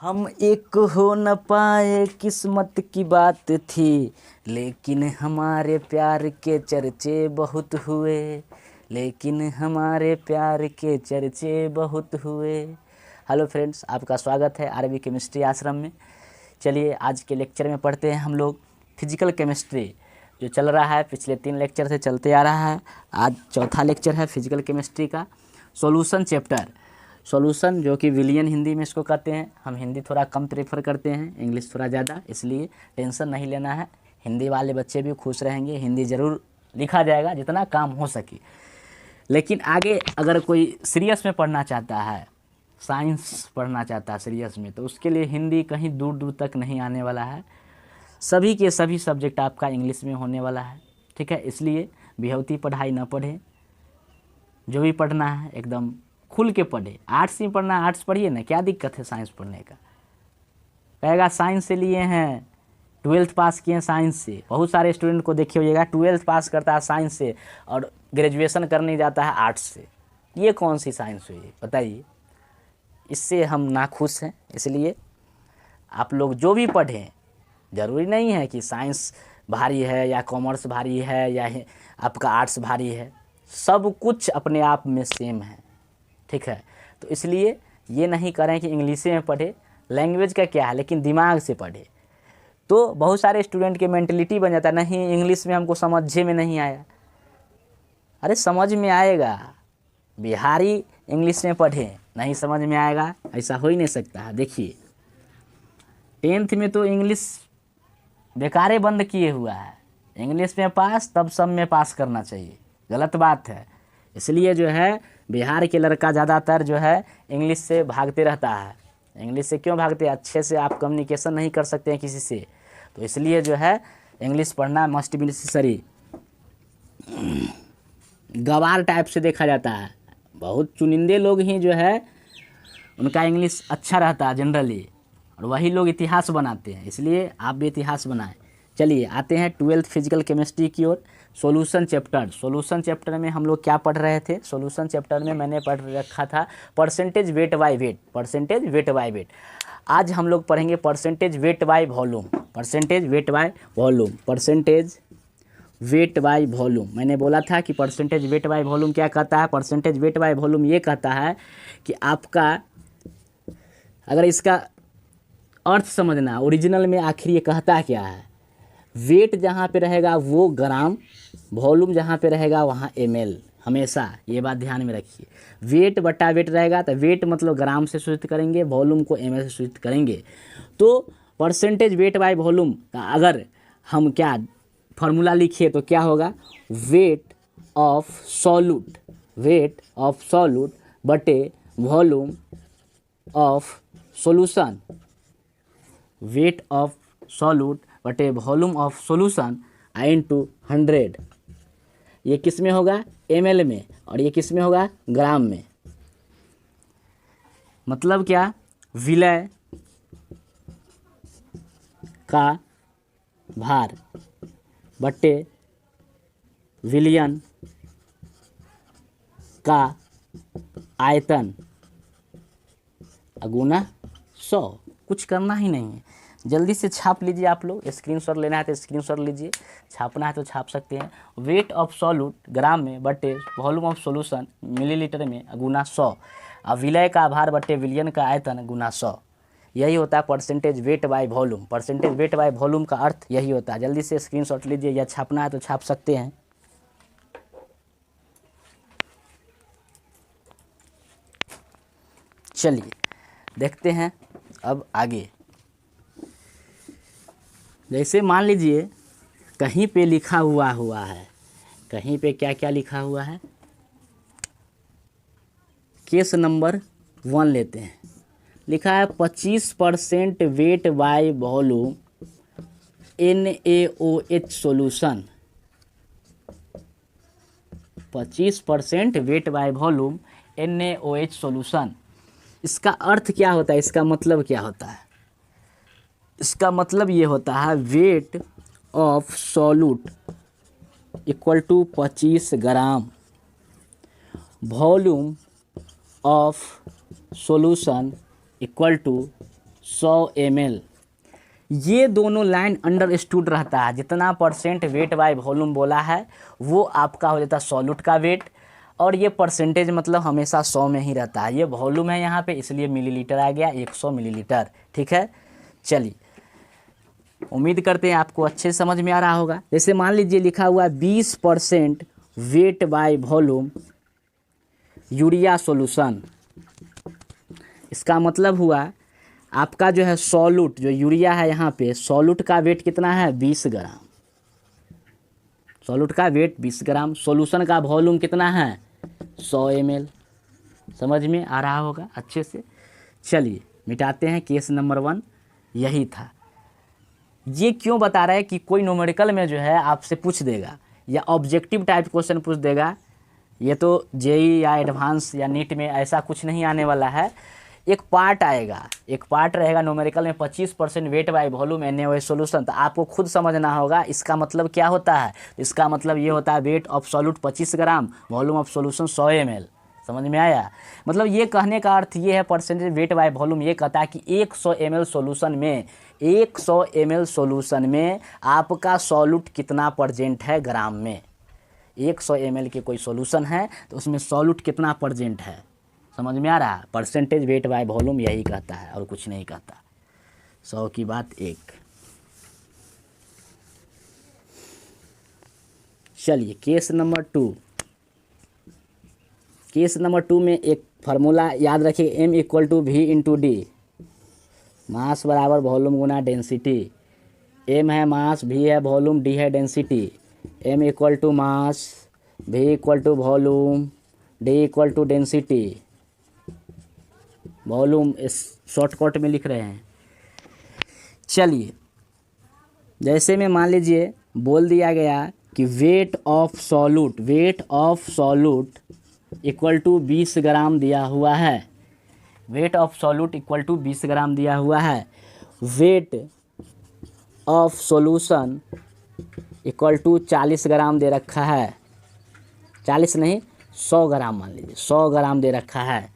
हम एक हो न पाए किस्मत की बात थी, लेकिन हमारे प्यार के चर्चे बहुत हुए, लेकिन हमारे प्यार के चर्चे बहुत हुए। हेलो फ्रेंड्स, आपका स्वागत है आरबी केमिस्ट्री आश्रम में। चलिए आज के लेक्चर में पढ़ते हैं हम लोग फिजिकल केमिस्ट्री जो चल रहा है, पिछले 3 लेक्चर से चलते आ रहा है। आज चौथा लेक्चर है फिजिकल केमिस्ट्री का सॉल्यूशन चैप्टर। सॉल्यूशन जो कि विलियन हिंदी में इसको कहते हैं। हम हिंदी थोड़ा कम प्रेफर करते हैं, इंग्लिश थोड़ा ज़्यादा, इसलिए टेंशन नहीं लेना है। हिंदी वाले बच्चे भी खुश रहेंगे, हिंदी ज़रूर लिखा जाएगा जितना काम हो सके। लेकिन आगे अगर कोई सीरियस में पढ़ना चाहता है, साइंस पढ़ना चाहता है सीरियस में, तो उसके लिए हिंदी कहीं दूर दूर तक नहीं आने वाला है। सभी के सभी सब्जेक्ट आपका इंग्लिश में होने वाला है, ठीक है। इसलिए बेहौती पढ़ाई ना पढ़े, जो भी पढ़ना है एकदम खुल के पढ़े। आर्ट्स ही पढ़ना, आर्ट्स पढ़िए ना, क्या दिक्कत है साइंस पढ़ने का। कहेगा साइंस से लिए हैं, 12th पास किए हैं साइंस से। बहुत सारे स्टूडेंट को देखे होइएगा 12th पास करता है साइंस से और ग्रेजुएशन करने जाता है आर्ट्स से। ये कौन सी साइंस हुई बताइए। इससे हम नाखुश हैं। इसलिए आप लोग जो भी पढ़ें, ज़रूरी नहीं है कि साइंस भारी है या कॉमर्स भारी है या आपका आर्ट्स भारी है। सब कुछ अपने आप में सेम है, ठीक है। तो इसलिए ये नहीं करें कि इंग्लिश में पढ़े, लैंग्वेज का क्या है, लेकिन दिमाग से पढ़े। तो बहुत सारे स्टूडेंट के मेंटलिटी बन जाता है, नहीं इंग्लिश में हमको समझे में नहीं आया। अरे समझ में आएगा, बिहारी इंग्लिश में पढ़े नहीं समझ में आएगा, ऐसा हो ही नहीं सकता है। देखिए 10th में तो इंग्लिश बेकारे बंद किए हुआ है। इंग्लिश में पास, तब सब में पास करना चाहिए, गलत बात है। इसलिए जो है बिहार के लड़का ज़्यादातर जो है इंग्लिश से भागते रहता है। इंग्लिश से क्यों भागते हैं? अच्छे से आप कम्युनिकेशन नहीं कर सकते हैं किसी से, तो इसलिए जो है इंग्लिश पढ़ना मस्ट बी नेसेसरी। गवार टाइप से देखा जाता है, बहुत चुनिंदे लोग ही जो है उनका इंग्लिश अच्छा रहता है जनरली, और वही लोग इतिहास बनाते हैं। इसलिए आप भी इतिहास बनाएं। चलिए आते हैं 12th फिजिकल केमिस्ट्री की ओर। Solution chapter. सॉल्यूशन चैप्टर में हम लोग क्या पढ़ रहे थे? सॉल्यूशन चैप्टर में मैंने पढ़ रखा था percentage weight by weight. Percentage weight by wait. आज हम लोग पढ़ेंगे percentage weight by volume. Percentage weight by volume. Percentage weight by volume. मैंने बोला था कि परसेंटेज वेट बाय वॉल्यूम क्या कहता है? परसेंटेज वेट बाय वॉल्यूम ये कहता है कि आपका, अगर इसका अर्थ समझना, ओरिजिनल में आखिर ये कहता क्या है। वेट जहाँ पे रहेगा वो ग्राम, वॉल्यूम जहाँ पे रहेगा वहाँ ml। हमेशा ये बात ध्यान में रखिए। वेट बटा वेट रहेगा तो वेट मतलब ग्राम से सूचित करेंगे, वॉल्यूम को ml से सूचित करेंगे। तो परसेंटेज वेट बाय वॉल्यूम का अगर हम क्या फार्मूला लिखिए तो क्या होगा? Weight of solute, weight of solute बटे volume of solution, weight of solute बटे वॉल्यूम ऑफ सॉल्यूशन इंटू 100। ये किस में होगा? ml में, और ये किस में होगा? ग्राम में। मतलब क्या? विलय का भार बटे विलयन का आयतन गुना 100। कुछ करना ही नहीं है, जल्दी से छाप लीजिए। आप लोग स्क्रीनशॉट लेना है तो स्क्रीनशॉट लीजिए, छापना है तो छाप सकते हैं। वेट ऑफ सॉल्यूट ग्राम में बटे वॉल्यूम ऑफ सॉल्यूशन मिलीलीटर में गुना 100, और विलय का आभार बटे विलियन का आयतन गुना 100। यही होता है percentage weight by volume. Percentage weight by volume का अर्थ यही होता है। जल्दी से स्क्रीनशॉट लीजिए, या छापना है तो छाप सकते हैं। चलिए देखते हैं अब आगे। जैसे मान लीजिए कहीं पे लिखा हुआ है, कहीं पे क्या क्या लिखा हुआ है? केस नंबर 1 लेते हैं। लिखा है 25% wait by volume NaOH solution. 25% wait by volume NaOH solution. इसका अर्थ क्या होता है? इसका मतलब क्या होता है? इसका मतलब ये होता है weight of solute equal to 25 gram, volume of solution equal to 100 ml। ये दोनों लाइन अंडरस्टूड रहता है, जितना परसेंट वेट बाय वॉल्यूम बोला है वो आपका हो जाता है सॉल्यूट का वेट, और ये परसेंटेज मतलब हमेशा 100 में ही रहता है। ये वॉल्यूम है यहाँ पे, इसलिए मिलीलीटर आ गया, 100 मिलीलीटर। ठीक है, चलिए उम्मीद करते हैं आपको अच्छे समझ में आ रहा होगा। जैसे मान लीजिए लिखा हुआ 20% wait by volume urea solution. इसका मतलब हुआ आपका जो है सॉल्यूट, जो यूरिया है यहाँ पे सॉल्यूट का वेट कितना है 20 ग्राम, सॉल्यूट का वेट 20 ग्राम, सॉल्यूशन का वॉल्यूम कितना है 100 ml। समझ में आ रहा होगा अच्छे से। चलिए मिटाते हैं केस नंबर 1, यही था। ये क्यों बता रहा है कि कोई न्यूमेरिकल में जो है आपसे पूछ देगा या ऑब्जेक्टिव टाइप क्वेश्चन पूछ देगा, ये तो जेई या एडवांस या नीट में ऐसा कुछ नहीं आने वाला है। एक पार्ट आएगा, एक पार्ट रहेगा न्यूमेरिकल में 25% wait by volume NaOH solution, तो आपको खुद समझना होगा इसका मतलब क्या होता है। इसका मतलब ये होता है weight of solute 25 gram, volume of solution 100 ml। समझ में आया। मतलब ये कहने का अर्थ ये है परसेंटेज वेट बाय वॉल्यूम ये कहता है कि 100 ml सॉल्यूशन में 100 ml सॉल्यूशन में आपका सॉल्यूट कितना प्रेजेंट है ग्राम में। 100 ml के कोई सॉल्यूशन है तो उसमें सॉल्यूट कितना प्रेजेंट है, समझ में आ रहा है। परसेंटेज वेट बाय वॉल्यूम यही कहता है और कुछ नहीं कहता। 100 की बात 1। चलिए केस नंबर 2। केस नंबर 2 में एक फार्मूला याद रखिए, M = V/D, मास बराबर वॉल्यूम गुना डेंसिटी। M है मास, V है वॉल्यूम, D है डेंसिटी। M = मास, V = volume, D = density. Volume इस शॉर्टकट में लिख रहे हैं। चलिए जैसे में मान लीजिए बोल दिया गया कि वेट ऑफ सॉल्यूट = 20 ग्राम दिया हुआ है। वेट ऑफ सॉल्यूट = 20 ग्राम दिया हुआ है। वेट ऑफ सॉल्यूशन = 40 ग्राम दे रखा है। 40 नहीं 100 ग्राम मान लीजिए, 100 ग्राम दे रखा है।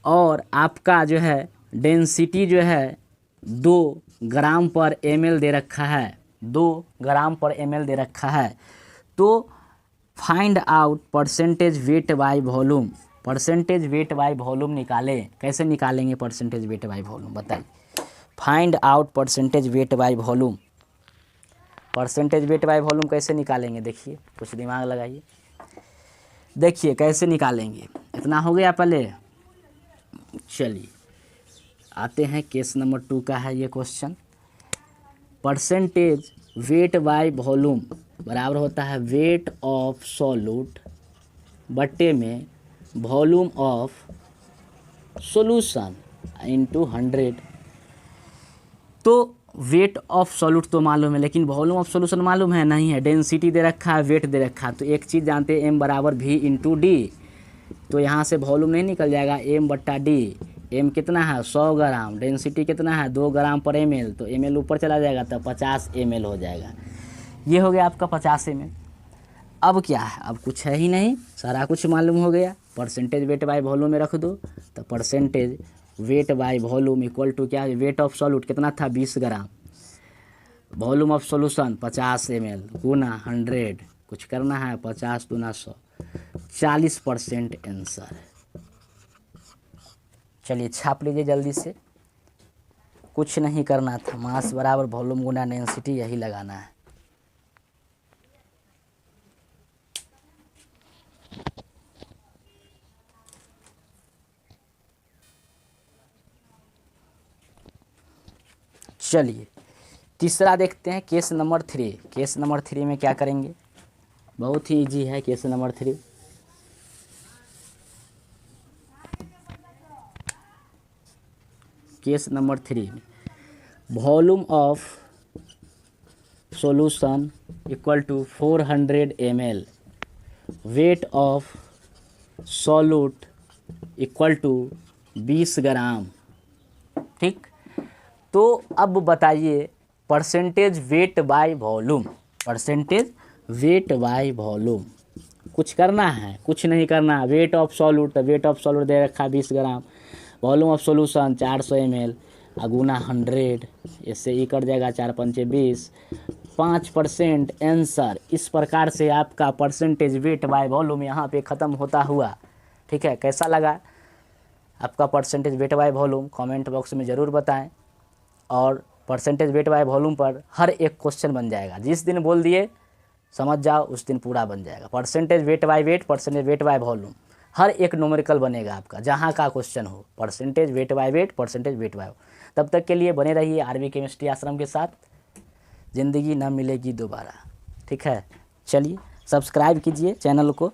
और आपका जो है डेंसिटी जो है 2 ग्राम पर ml दे रखा है, 2 ग्राम पर ml दे रखा है। तो find out percentage weight by volume. Percentage weight by volume निकालें। कैसे निकालेंगे परसेंटेज वेट बाय वॉल्यूम बताइए। Find out percentage weight by volume. Percentage weight by volume कैसे निकालेंगे, देखिए कुछ दिमाग लगाइए। देखिए कैसे निकालेंगे। इतना हो गया पहले। चलिए आते हैं केस नंबर 2 का है ये question. Percentage weight by volume बराबर होता है वेट ऑफ सॉल्यूट बट्टे में वॉल्यूम ऑफ सॉल्यूशन इंटू 100। तो वेट ऑफ सॉल्यूट तो मालूम है, लेकिन वॉल्यूम ऑफ सॉल्यूशन मालूम है नहीं है। डेंसिटी दे रखा है, वेट दे रखा है। तो एक चीज़ जानते हैं M = V/D। तो यहाँ से वॉल्यूम नहीं निकल जाएगा, M/D। M कितना है 100 ग्राम, डेंसिटी कितना है 2 ग्राम पर ml, तो ml ऊपर चला जाएगा तो 50 ml हो जाएगा। ये हो गया आपका 50 ml। अब क्या है, अब कुछ है ही नहीं, सारा कुछ मालूम हो गया। परसेंटेज वेट बाय वॉल्यूम में रख दो। तो परसेंटेज वेट बाय वॉल्यूम = क्या है, वेट ऑफ सॉल्यूट कितना था 20 ग्राम, वॉल्यूम ऑफ सॉल्यूशन 50 ml गुना 100, कुछ करना है 50 गुना 100, 40% आंसर है। चलिए छाप लीजिए जल्दी से, कुछ नहीं करना था। मास बराबर वॉल्यूम गुना डेंसिटी यही लगाना है। चलिए तीसरा देखते हैं, केस नंबर 3। केस नंबर 3 में क्या करेंगे, बहुत ही इजी है case number 3। Case number 3 volume of solution = 400 ml, wait of solute = 20 ग्राम। ठीक, तो अब बताइए percentage weight by volume. Percentage weight by volume कुछ करना है, कुछ नहीं करना। वेट ऑफ सॉल्यूट, तो वेट ऑफ सॉल्यूट दे रखा 20 ग्राम, वॉल्यूम ऑफ सॉल्यूशन 400 ml, अगुना 100, इससे ई कट जाएगा 4 पंचे 20, 5% आंसर। इस प्रकार से आपका परसेंटेज वेट बाय वॉल्यूम यहाँ पे ख़त्म होता हुआ। ठीक है, कैसा लगा आपका percentage weight by volume, comment box में ज़रूर बताएं। और परसेंटेज वेट बाय वॉल्यूम पर हर एक क्वेश्चन बन जाएगा, जिस दिन बोल दिए समझ जाओ उस दिन पूरा बन जाएगा। Percentage weight by weight, percentage weight by volume, हर एक न्यूमेरिकल बनेगा आपका, जहाँ का क्वेश्चन हो, percentage weight by weight, percentage weight by. तब तक के लिए बने रहिए आरवी केमिस्ट्री आश्रम के साथ, ज़िंदगी ना मिलेगी दोबारा। ठीक है, चलिए सब्सक्राइब कीजिए चैनल को।